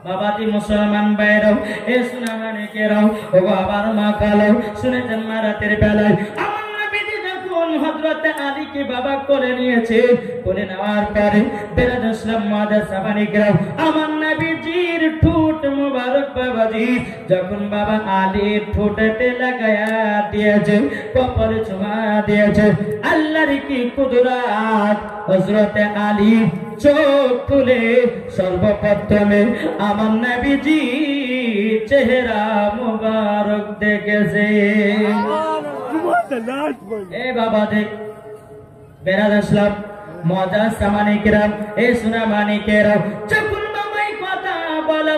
বাবাজি মুসলমান ভাইরাও, এ সোনা মানিকেরাও, ও বাবার মা কালো, শুনেছেন মা রাতের বেলায় আমার নবীজি যখন হযরত আলীকে বাবা কোলে নিয়েছে, কোলে নেওয়ার পরে বেরাদ ইসলাম মাদ্রাসা মানিকেরাও, আমার নবীজির ঠোঁট মুবারক বাবাজি যখন বাবা আলীর ঠোঁটেতে লাগায়া দিয়েছে, কপালে চুমা দিয়েছে, আল্লাহর কি কুদরত, হযরত আলী চোখ খুলে সর্বপ্রথমে আমার নবীজি চেহারা মুবারক দেখেছে। এ বাবা দেখ, বেরাদ ইসলাম মজা সামানিকেরাম, এ সোনা মানিকেরাম, যখন বাবাই কথা বলা,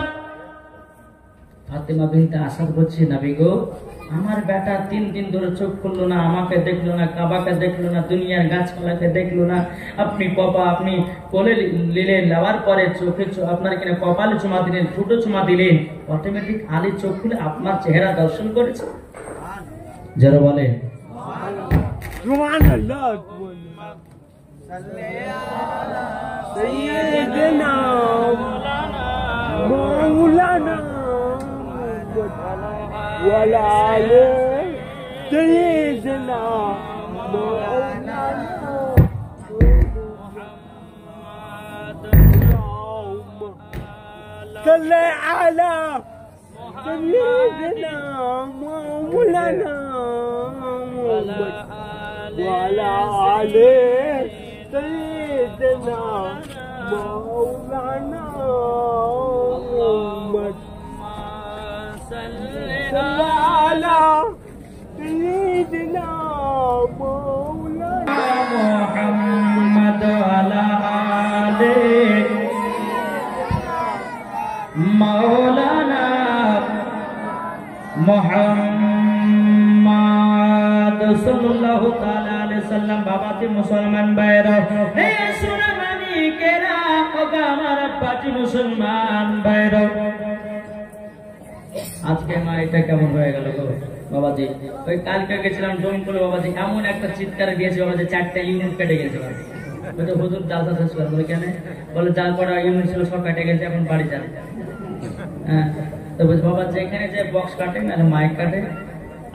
ফাতেমা বিনতে আসাদ বলছে, নবী গো আমার বেটা 3 দিন ধরে চোখ খুললো না, আমাকে দেখলো না, কাবাকে দেখলো না, দুনিয়ার গাছপালাকে দেখলো না, আপনি বাবা আপনি কোলে নিলেন, নেওয়ার পরে চোখে আপনার কিনা কপালে চুমা দিলেন, ঠোঁটে চুমা দিলেন, অটোমেটিক আলী চোখ খুলে আপনার চেহারা দর্শন করেছে। যারা বলে সুবহানাল্লাহ, সাইয়্যিদিনা মাওলানা وعلى آله سيدنا مولانا صل على سيدنا مولانا وعلى آله سيدنا مولانا على سيدنا مولانا محمد على آله مولانا محمد মুহাম্মদ সাল্লাল্লাহু তাআলা আলাইহি সাল্লাম। বাবাজি মুসলমান ভাইরা, হে সোনা মানিকেরা, ওগো আমার আব্বাজি মুসলমান ভাইরা, আজকে মা এটা কেমন হয়ে গেল গো বাবাজি? ওই কালকে গেছিলাম ডোমকুল বাবাজি, এমন একটা চিৎকার দিয়েছে বাবাজি, 4টা ইউনিট কেটে গেছে বাবাজি। বলে হুজুর জালসা শেষ করে, বলে কেন? বলে যার পরে ইউনিট ছিল সব কেটে গেছে, এখন বাড়ি যান। হ্যাঁ, তো বাবা যেখানে যে বক্স কাটে আর মাইক কাটে,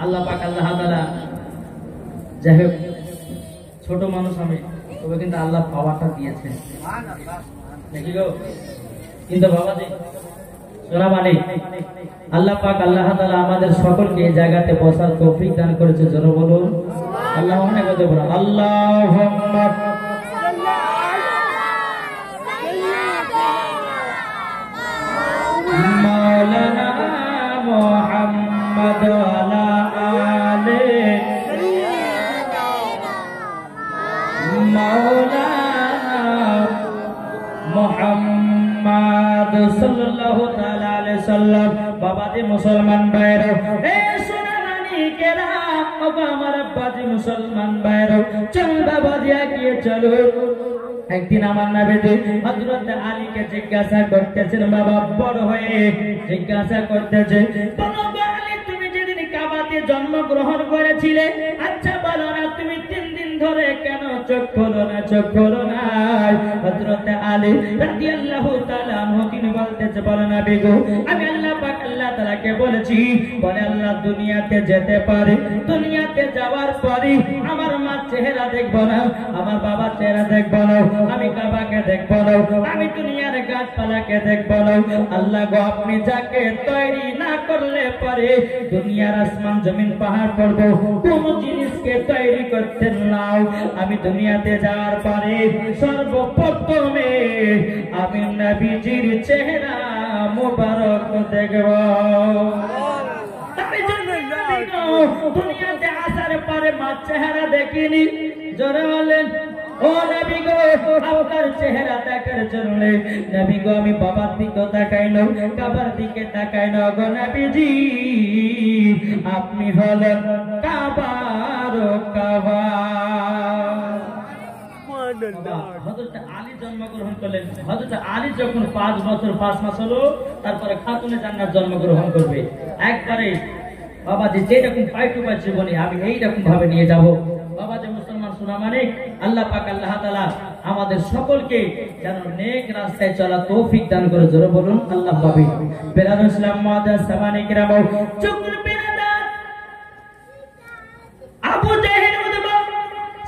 আল্লাহ পাক আল্লাহ তাআলা, যাই হোক ছোট মানুষ আমি, তবে কিন্তু আল্লাহ পাওয়াটা দিয়েছেন দেখি গো। কিন্তু বাবাজি সালাম আলাইকুম, আল্লাহ পাক আল্লাহ তাআলা আমাদের সকলকে এই জায়গাতে বসার তৌফিক দান করেছে। জোরে বলুন আল্লাহু আকবার। আল্লাহুম্মা মাওলানা মুহাম্মদ আলা আলে মাওলানা মুহাম্মদ সাল্লাল্লাহু তাআলা আলাইহি সাল্লাম। বাবাজি মুসলমান ভাইরা, হে সোনা মানিকেরা, ওগো আমার আব্বাজি মুসলমান ভাইরা, চল বাবাজি এগিয়ে চলো। একদিন আমার নবীজি হযরত আলীকে জিজ্ঞাসা করতেছেন, বাবা বড় হয়ে জিজ্ঞাসা করতেছে, বলো আলী, তুমি যেদিন কাবাতে জন্মগ্রহণ করেছিলে, আচ্ছা বলো না তুমি 3 দিন ধরে কেন চোখ খোলো না, চোখ খোলো না? হযরত আলী রাদিয়াল্লাহু তাআলা আনহু তিনি বলতেছে, বলো নবী গো, আমি আল্লাহ পাক আল্লাহ তাআলাকে বলেছি, বলে আল্লাহ দুনিয়াতে যেতে পারে, দুনিয়াতে যাওয়ার পরে আমার মা চেহারা দেখবো না, আমার বাবার চেহারা দেখবো না, আমি কাবাকে দেখবো না, আমি দুনিয়ার গাছপালাকে দেখবো না। আল্লাহ গো, আপনি যাকে তৈরি না করলে পরে দুনিয়ার আসমান জমিন পাহাড় পড়বো, কোন জিনিসকে তৈরি করতে নাও, আমি দুনিয়াতে যাওয়ার পরে সর্বপ্রথমে আমি নবীজির চেহারা মুবারক দেখব। দুনিয়াতে আসার পরে মা চেহারা দেখিনি, জোরে বলেন ও নবী গো, আপনার চেহারা দেখার জন্য নবী গো আমি বাবার দিকে তাকাই না, কাবার দিকে তাকাই না গো নবীজি, আপনি হলেন কাবার কাবা। হযরত আলী জন্মগ্রহণ করলেন। হযরত আলী যখন 5 বছর 5 মাস হলো, তারপরে খাতুনে জান্নাত জন্মগ্রহণ করবে। একবারে বাবাজি যেরকম পাই টু পাই জীবনে আমি এইরকম ভাবে নিয়ে যাব। বাবাজি মুসলমান শোনা মানে আল্লাহ পাক আল্লাহ তাআলা আমাদের সকলকে যেন নেক রাস্তায় চলা তৌফিক দান করে। জোরে বলুন আল্লাহ পাবে। বেলাল ইসলাম মুআদ্দাস সামানে কিরাম, চুকুর বিরাদার আবু জাহেল উতবা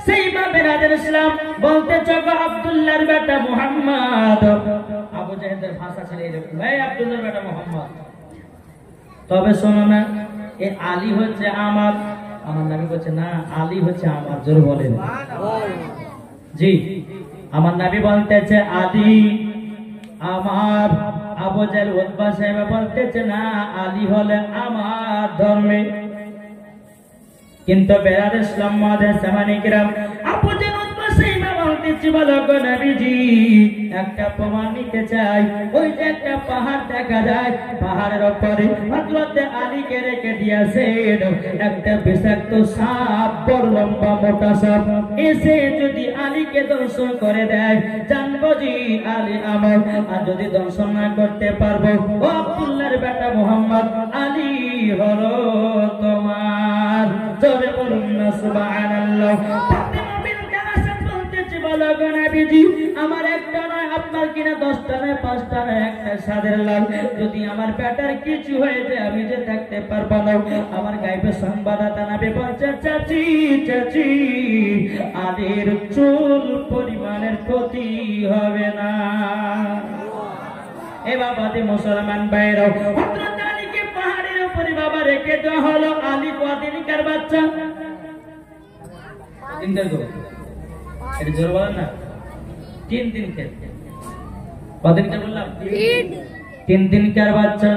সেইবা বেরাদার ইসলাম বলতে চোখ আব্দুল্লাহর বেটা মুহাম্মদ। আবু জাহেলের ভাষা ছিল এরকম, ভাই আব্দুল্লাহর বেটা মুহাম্মদ। তবে শোনো না, এই আলী হচ্ছে আমার, আমার নবী বলছে না আলী হচ্ছে আমার। জোরে বলেন জি। আমার নবী বলতেছে আলী আমার। আবু জাহেল উতবা সাহেব বলতেছে না আলী হলে আমার ধর্মে। কিন্তু বেরাদ ইসলাম মুআদ্দাস সামানে কিরাম, আবু জাহেল উতবা সাহেব বলতেছে বলো গো নবীজি একটা প্রমাণ নিতে চাই। ওই যে একটা পাহাড় দেখা যায়, পাহাড়ের উপরে হযরত আলীকে রেখে দিয়েছেন একটা বিষাক্ত সাপ, বড় লম্বা মোটা সাপ। এসে যদি আলীকে দর্শন করে দেয় জানবো জি আলী আমার, আর যদি দর্শন না করতে পারবো ও আব্দুল্লাহর বেটা মুহাম্মদ আলী হলো তোমার। জোরে বলুন না সুবহানাল্লাহ। আমার একটা নয় আপনার কিনা 10টা নয় 5টা নয়, একটা সাদের লাল। যদি আমার বেটার কিছু হয়ে যায় আমি যে থাকতে পারবো না। আমার গাইবে সংবাদদাতা নাবে বলছে চাচি চাচি আলীর চুল পরিমাণের ক্ষতি হবে না। এ বাবাতে মুসলমান ভাইরা, হযরত আলীকে পাহাড়ের উপরে বাবা রেখে দেওয়া হলো। আলী কদিনকার বাচ্চা? এটা জোর বলেন না, 3 দিনকার। কদিনকার বললাম? 3 দিনকার বাচ্চা।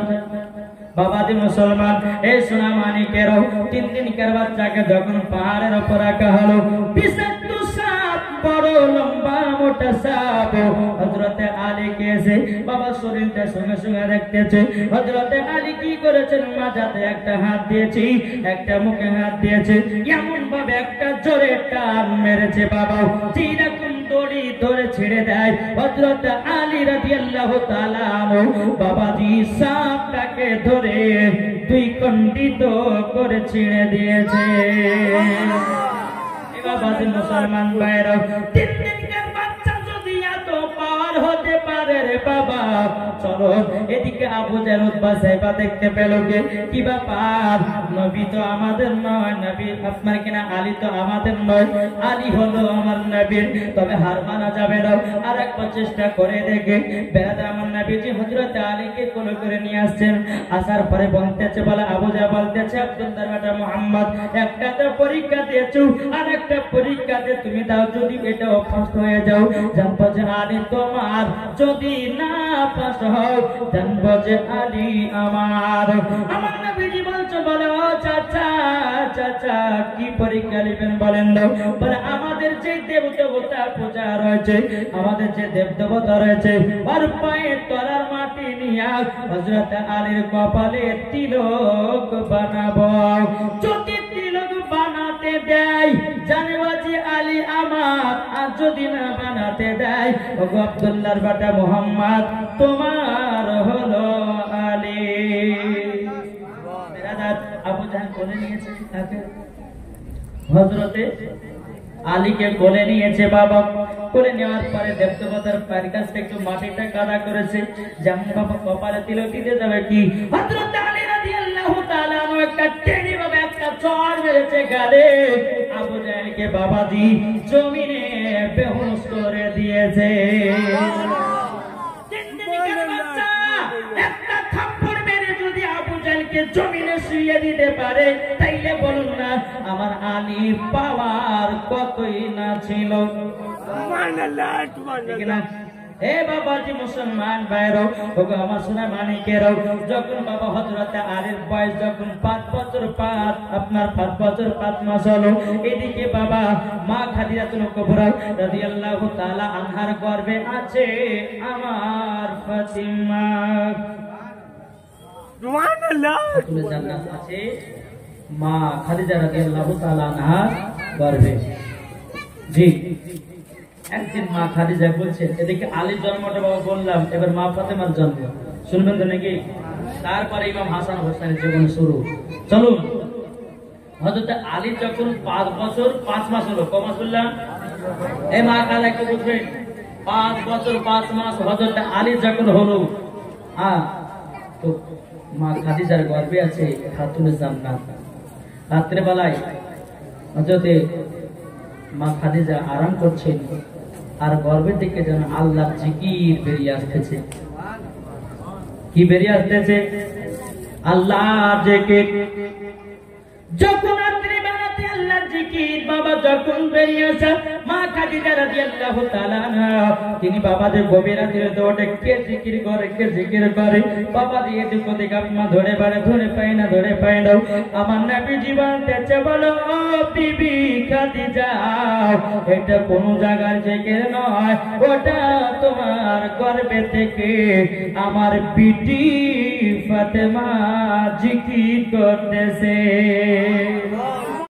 বাবাজি মুসলমান এই সোনা মানিকেরও 3 দিনকার বাচ্চাকে যখন পাহাড়ের উপর রাখা হলো, বিষাক্ত সাপ, বড় লম্বা মোটা সাপ হযরত আলীকে নিয়েছে বাবা শরীরটা সঙ্গে সঙ্গে দেখতেছে হযরতে আলী কি করেছেন মাথাতে একটা হাত দিয়েছি একটা মুখে হাত দিয়েছে এমন ভাবে একটা জোরে টান মেরেছে বাবা যেরকম দড়ি ধরে ছেড়ে দেয় হযরত আলী রাদিয়াল্লাহু তাআলা বাবাজি সাপটাকে ধরে দুই খণ্ডিত করে ছিঁড়ে দিয়েছে। বাবাজি মুসলমান ভাইরা তিন দিনকার বাচ্চা যদি এত পাওয়ার হতে পারে রে বাবা চলো এদিকে আবু জাহল উতবা সাইবা দেখতে পেল কি ব্যাপার নবী তো আমাদের নয় নবী আপনার কিনা আলী তো আমাদের নয় আলী হলো আমার নবীর তবে হার মানা যাবে না আর একবার চেষ্টা করে দেখে বেরাদা আমার নবীজি হযরত আলীকে কোলে করে নিয়ে আসছেন আসার পরে বলতেছে বলে আবু জাহল বলতেছে আব্দুল্লাহর বেটা মুহাম্মদ একটা তো পরীক্ষা দিয়েছো আর একটা পরীক্ষাতে তুমি দাও যদি এটা ফার্স্ট হয়ে যাও জানবো যে আলী তোমার যদি না পাস হও জানবো যে আলী আমার নবীজি বলছো বলে ও চাচা চাচা কি পরীক্ষা নেবেন বলেন দাও বলে আমাদের যে দেবতা পূজা রয়েছে আমাদের যে দেবতা রয়েছে আর পায়ে তলার মাটি নিয়ে হযরত আলীর কপালে তিলক বানাবো যদি তিলক বানাতে দেয় জানবো যে আলী আমার আর যদি না বানাতে দেয় ওগো আব্দুল্লাহর বেটা মুহাম্মদ তোমার হলো আলী। আবু জাহল কোলে নিয়েছে তাকে হযরতে আলীকে কোলে নিয়েছে বাবা কোলে নেওয়ার পরে দেবদেবতার পায়ের কাছে একটু মাটিটা কাদা করেছে যেমন বাবা কপালে তিলক দিতে যাবে কি হযরত আলী রাদিয়াল্লাহু তাআলা একটা টেনে ভাবে একটা চড় মেরেছে গালে আবু জাহলকে বাবাজি জমিনে বেহুশ করে দিয়েছে। একটা থাপ্পড় মেরে যদি আবু জাহলকে জমিনে শুইয়ে দিতে পারে তাইলে বলুন না আমার আলী পাওয়ার কতই না ছিল। এ বাবাজি মুসলমান ভাইরা ওগো আমার সোনা মানিকেরা যখন বাবা হযরত আলীর বয়স যখন 5 বছর 5 মাস হলো এদিকে বাবা মা খাদিজাতুল কুবরা রাদিয়াল্লাহু তাআলা আনহার গর্ভে আছে আমার ফাতিমা সুবহানাল্লাহ তুমি জান্নাত আছে মা খাদিজা রাদিয়াল্লাহু তাআলা আনহার গর্ভে। জি একদিন মা খাদিজা বলছে এদিকে আলীর জন্মটা বাবা বললাম এবার মা ফাতেমার জন্ম শুনবেন তো নাকি তারপরে ইমাম হাসান হোসেনের জীবন শুরু চলুন হযরত আলী যখন 5 বছর 5 মাস হলো কত মাস বললাম এই মা কালা একটু বুঝবেন 5 বছর 5 মাস হযরত আলী যখন হলো তো মা খাদিজার গর্ভে আছে খাতুনে জান্নাত রাত্রে বেলায় হযরতে মা খাদিজা আরাম করছেন আর গর্ভের দিকে যেন আল্লাহর জিকির বেরিয়ে আসতেছে কি বেরিয়ে আসতেছে আল্লাহর জিকির যখন রাত্রি বেলাতে আল্লাহর জিকির বাবা যখন বেরিয়ে আসে মা খাদিজা রাদিয়াল্লাহু তাআলা তিনি বাবাদের গভীর রাতে দৌড়ে কে জিকির করে বাবা দিয়ে দুঃখ থেকে আপনা ধরে পায় না আমার নবী জীবন তেছে বলো ও বিবি খাদিজা এটা কোন জায়গার জিকির নয় ওটা তোমার গর্ভে থেকে আমার বিটি ফাতেমা জিকির করতেছে।